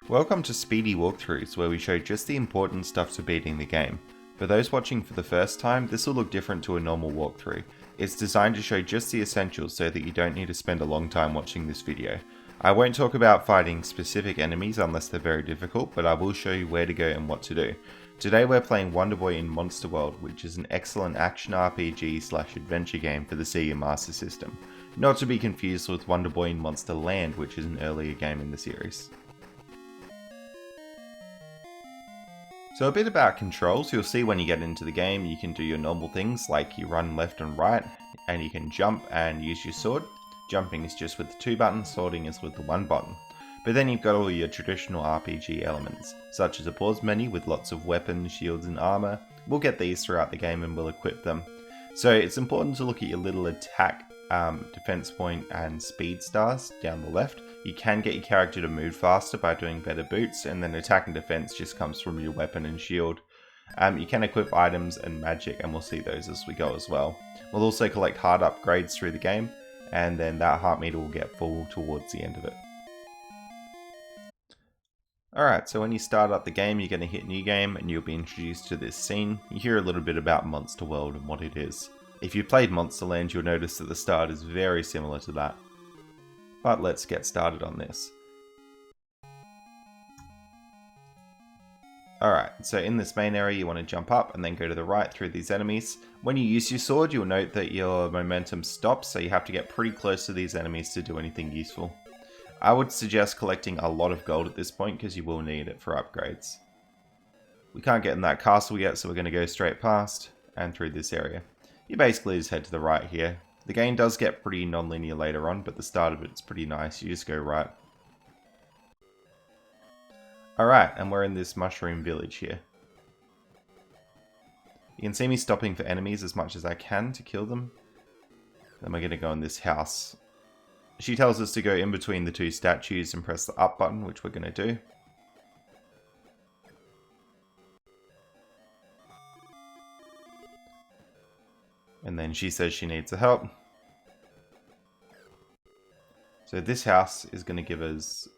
Welcome to Speedy Walkthroughs, where we show just the important stuff to beating the game. For those watching for the first time, this will look different to a normal walkthrough. It's designed to show just the essentials so that you don't need to spend a long time watching this video. I won't talk about fighting specific enemies unless they're very difficult, but I will show you where to go and what to do. Today we're playing Wonder Boy in Monster World, which is an excellent action RPG / adventure game for the Sega Master System. Not to be confused with Wonder Boy in Monster Land, which is an earlier game in the series. So a bit about controls. You'll see when you get into the game you can do your normal things like you run left and right, and you can jump and use your sword. Jumping is just with the 2 buttons, swording is with the 1 button. But then you've got all your traditional RPG elements, such as a pause menu with lots of weapons, shields and armor. We'll get these throughout the game and we'll equip them. So it's important to look at your little attack, defense point and speed stars down the left. You can get your character to move faster by doing better boots, and then attack and defense just comes from your weapon and shield. You can equip items and magic, and we'll see those as we go as well. We'll also collect heart upgrades through the game, and then that heart meter will get full towards the end of it. Alright, so when you start up the game, you're going to hit New Game, and you'll be introduced to this scene. You hear a little bit about Monster World and what it is. If you played Monster Land, you'll notice that the start is very similar to that. But let's get started on this. Alright, so in this main area you want to jump up and then go to the right through these enemies. When you use your sword, you'll note that your momentum stops, so you have to get pretty close to these enemies to do anything useful. I would suggest collecting a lot of gold at this point because you will need it for upgrades. We can't get in that castle yet, so we're going to go straight past and through this area. You basically just head to the right here. The game does get pretty non-linear later on, but the start of it's pretty nice. You just go right. Alright, and we're in this mushroom village here. You can see me stopping for enemies as much as I can to kill them. Then we're going to go in this house. She tells us to go in between the 2 statues and press the up button, which we're going to do. And then she says she needs the help. So this house is going to give us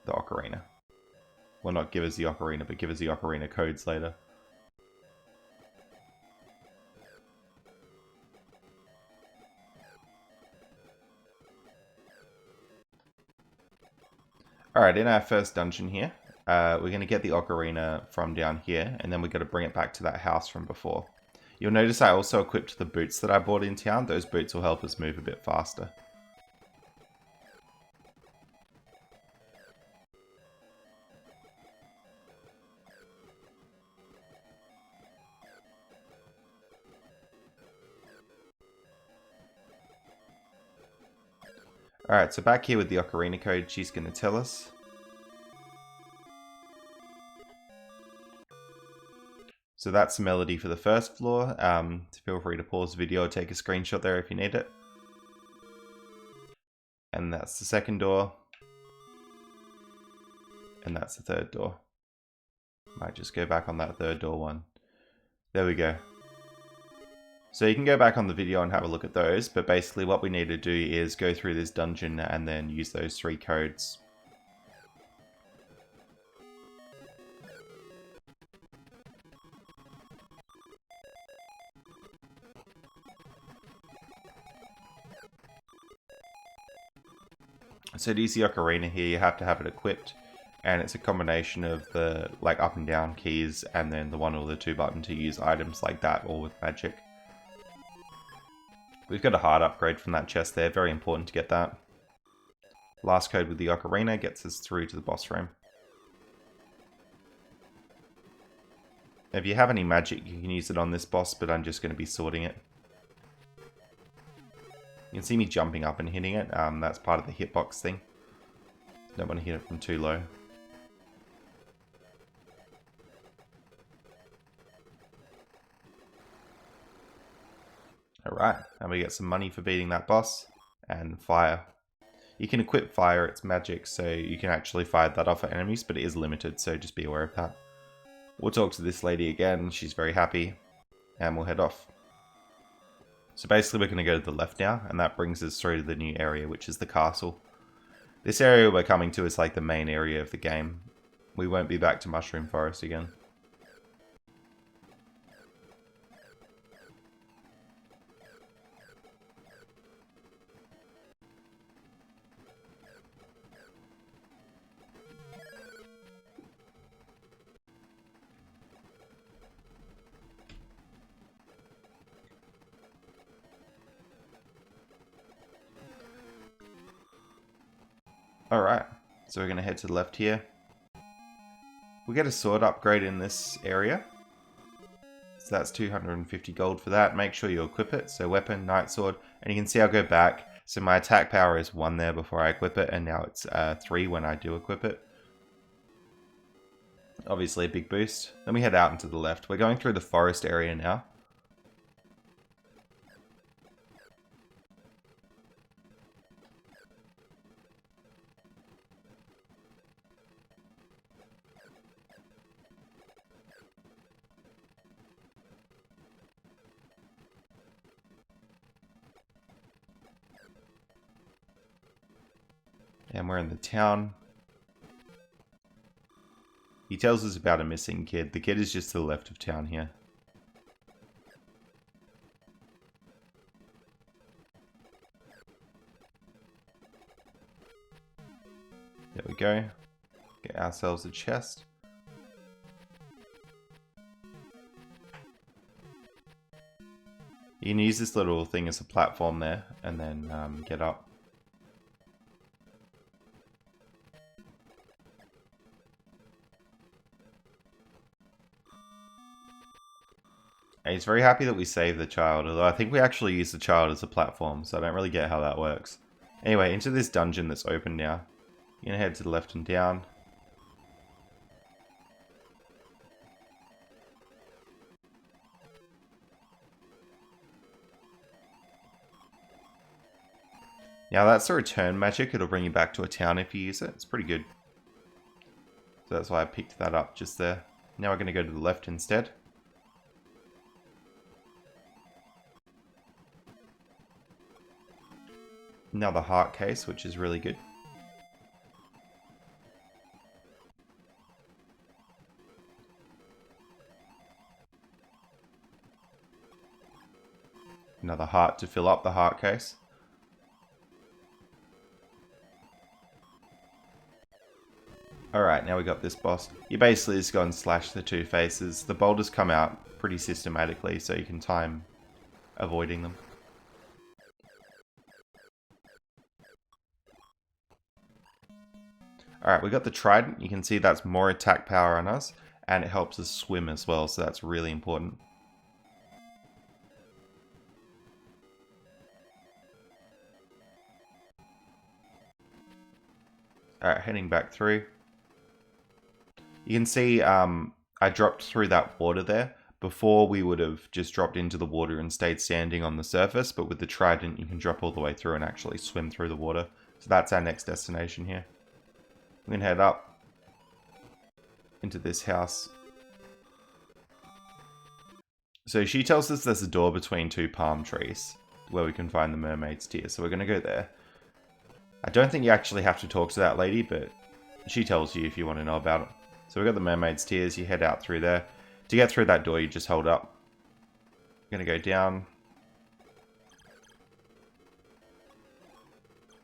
the Ocarina. Well, not give us the Ocarina, but give us the Ocarina codes later. Alright, in our first dungeon here, we're going to get the Ocarina from down here, and then we're going to bring it back to that house from before. You'll notice I also equipped the boots that I bought in town. Those boots will help us move a bit faster. Alright, so back here with the Ocarina code, she's going to tell us. So that's the melody for the first floor. Feel free to pause the video or take a screenshot there if you need it. And that's the second door. And that's the third door. Might just go back on that third door one. There we go. So you can go back on the video and have a look at those, but basically what we need to do is go through this dungeon and then use those 3 codes. So to use the Ocarina here, you have to have it equipped, and it's a combination of the up and down keys and then the 1 or the 2 button to use items like that, or with magic. We've got a heart upgrade from that chest there, very important to get that. Last code with the Ocarina gets us through to the boss room. If you have any magic, you can use it on this boss, but I'm just going to be sorting it. You can see me jumping up and hitting it, that's part of the hitbox thing. Don't want to hit it from too low. Alright, and we get some money for beating that boss, and fire. You can equip fire, it's magic, so you can actually fire that off at enemies, but it is limited, so just be aware of that. We'll talk to this lady again, she's very happy, and we'll head off. So basically we're going to go to the left now, and that brings us through to the new area, which is the castle. This area we're coming to is like the main area of the game. we won't be back to Mushroom Forest again. Alright, so we're going to head to the left here. We get a sword upgrade in this area. So that's 250 gold for that. Make sure you equip it. So weapon, knight sword. And you can see I'll go back. So my attack power is 1 there before I equip it. And now it's 3 when I do equip it. Obviously a big boost. Then we head out into the left. We're going through the forest area now. And we're in the town. He tells us about a missing kid. The kid is just to the left of town here. There we go. Get ourselves a chest. You can use this little thing as a platform there and then get up. And he's very happy that we saved the child, although I think we actually use the child as a platform, so I don't really get how that works. Anyway, into this dungeon that's open now. You're going to head to the left and down. Now that's a return magic, it'll bring you back to a town if you use it. It's pretty good. So that's why I picked that up just there. Now we're going to go to the left instead. Another heart case, which is really good. Another heart to fill up the heart case. Alright, now we got this boss. You basically just go and slash the 2 faces. The boulders come out pretty systematically, so you can time avoiding them. Alright, we got the Trident. You can see that's more attack power on us, and it helps us swim as well, so that's really important. Alright, heading back through. You can see I dropped through that water there. Before we would have just dropped into the water and stayed standing on the surface, but with the Trident you can drop all the way through and actually swim through the water. So that's our next destination here. We can head up into this house. So she tells us there's a door between 2 palm trees where we can find the mermaid's tear. So we're going to go there. I don't think you actually have to talk to that lady, but she tells you if you want to know about it. So we've got the mermaid's tears. You head out through there. To get through that door, you just hold up. We're going to go down.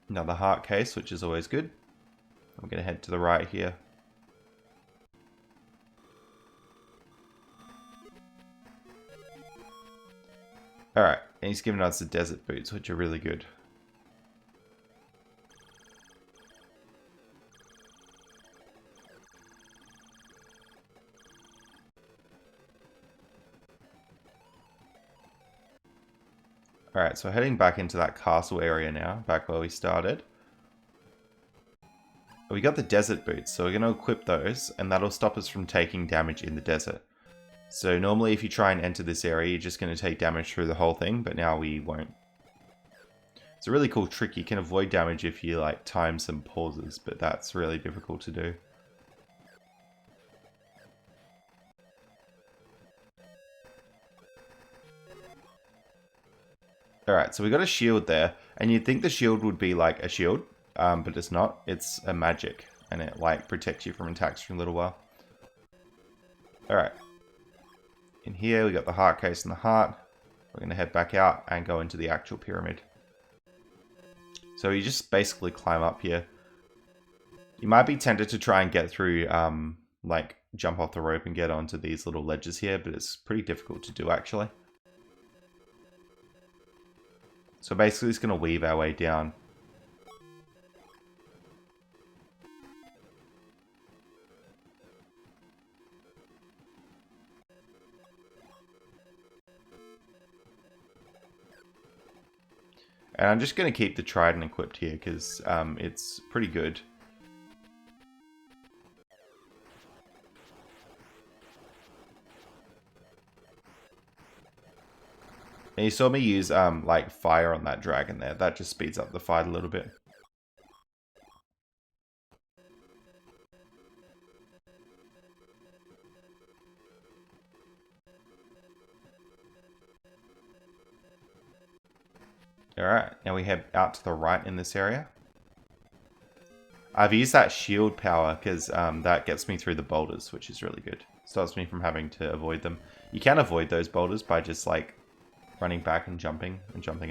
Another heart case, which is always good. I'm going to head to the right here. Alright, and he's given us the desert boots, which are really good. Alright, so heading back into that castle area now, back where we started. We got the desert boots, so we're going to equip those, and that'll stop us from taking damage in the desert. So normally if you try and enter this area, you're just going to take damage through the whole thing, but now we won't. It's a really cool trick. You can avoid damage if you like time some pauses, but that's really difficult to do. Alright, so we got a shield there, and you'd think the shield would be like a shield, but it's not. It's a magic. and it like protects you from attacks for a little while. Alright. In here we got the heart case and the heart. We're going to head back out and go into the actual pyramid. So you just basically climb up here. You might be tempted to try and get through, like jump off the rope and get onto these little ledges here, but it's pretty difficult to do actually. So basically it's going to weave our way down. And I'm just going to keep the Trident equipped here because it's pretty good. And you saw me use like fire on that dragon there. That just speeds up the fight a little bit. Alright, now we head out to the right in this area. I've used that shield power because that gets me through the boulders, which is really good. Stops me from having to avoid them. You can avoid those boulders by just like running back and jumping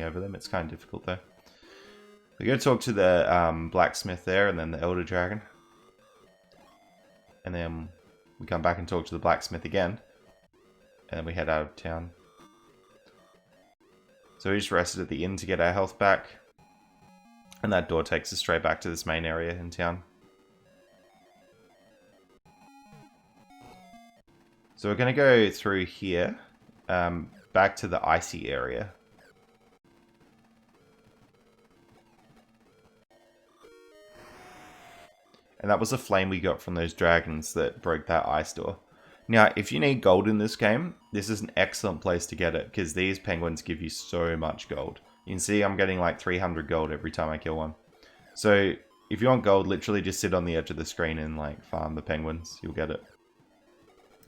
over them. It's kind of difficult though. We go talk to the blacksmith there and then the elder dragon. And then we come back and talk to the blacksmith again. And then we head out of town. So we just rested at the inn to get our health back. And that door takes us straight back to this main area in town. So we're going to go through here, back to the icy area. And that was a flame we got from those dragons that broke that ice door. Now, if you need gold in this game, this is an excellent place to get it, because these penguins give you so much gold. You can see I'm getting like 300 gold every time I kill one. So, if you want gold, literally just sit on the edge of the screen and like farm the penguins. You'll get it.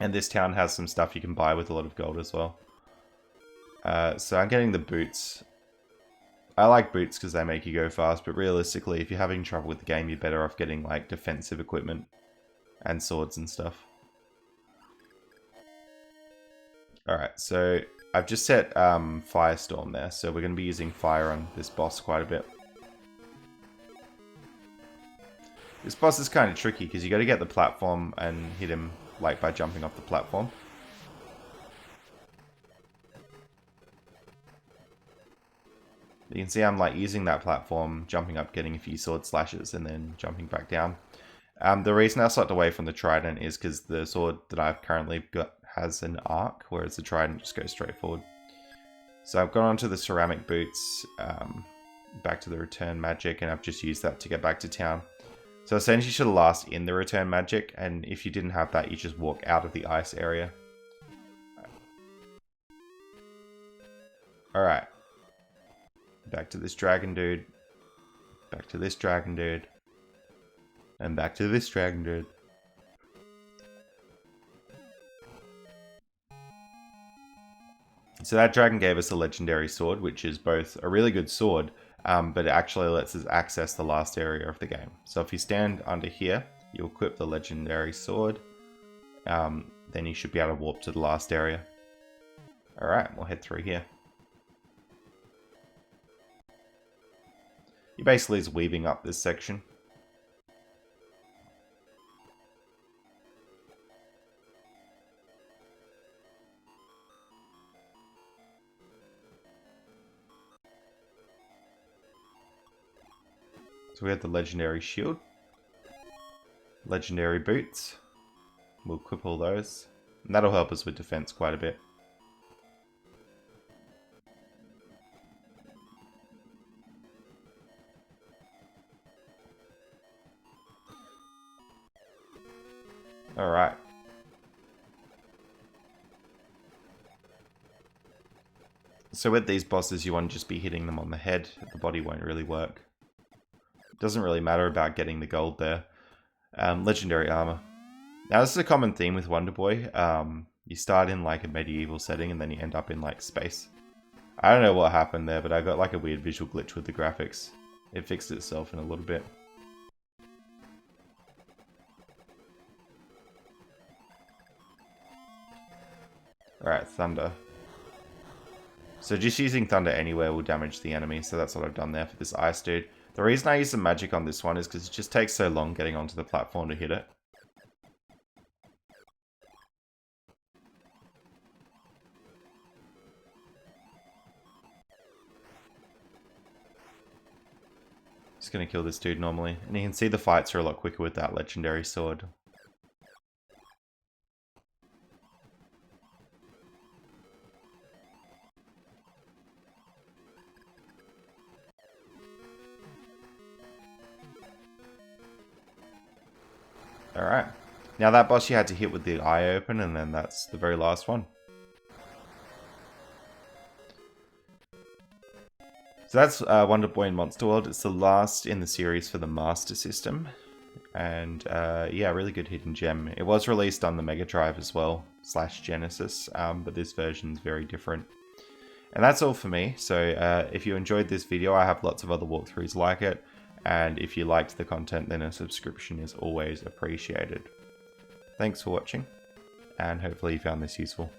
And this town has some stuff you can buy with a lot of gold as well. So I'm getting the boots. I like boots because they make you go fast, but realistically, if you're having trouble with the game, you're better off getting like defensive equipment and swords and stuff. Alright, so I've just set Firestorm there, so we're going to be using fire on this boss quite a bit. This boss is kind of tricky because you got to get the platform and hit him like by jumping off the platform. You can see I'm like using that platform, jumping up, getting a few sword slashes, and then jumping back down. The reason I slipped away from the Trident is because the sword that I've currently got has an arc, whereas the Trident just goes straight forward. So I've gone onto the ceramic boots, back to the return magic, and I've just used that to get back to town. So essentially you should last in the return magic, and if you didn't have that, you just walk out of the ice area. Alright. Back to this dragon dude. Back to this dragon dude. And back to this dragon dude. So that dragon gave us a legendary sword, which is both a really good sword, but it actually lets us access the last area of the game. So if you stand under here, you equip the legendary sword, then you should be able to warp to the last area. Alright, we'll head through here. He basically is weaving up this section. So we have the legendary shield, legendary boots. We'll equip all those, and that'll help us with defense quite a bit. Alright. So with these bosses, you want to just be hitting them on the head. The body won't really work. Doesn't really matter about getting the gold there. Legendary armor. Now this is a common theme with Wonder Boy. You start in like a medieval setting and then you end up in like space. I don't know what happened there, but I got like a weird visual glitch with the graphics. It fixed itself in a little bit. thunder. So just using thunder anywhere will damage the enemy, so that's what I've done there for this ice dude. The reason I use the magic on this one is because it just takes so long getting onto the platform to hit it. Just gonna kill this dude normally. And you can see the fights are a lot quicker with that legendary sword. Alright. Now that boss you had to hit with the eye open, and then that's the very last one. So that's Wonder Boy in Monster World. It's the last in the series for the Master System. And yeah, really good hidden gem. It was released on the Mega Drive as well, / Genesis, but this version's very different. And that's all for me. So if you enjoyed this video, I have lots of other walkthroughs like it. And if you liked the content, then a subscription is always appreciated. Thanks for watching, and hopefully you found this useful.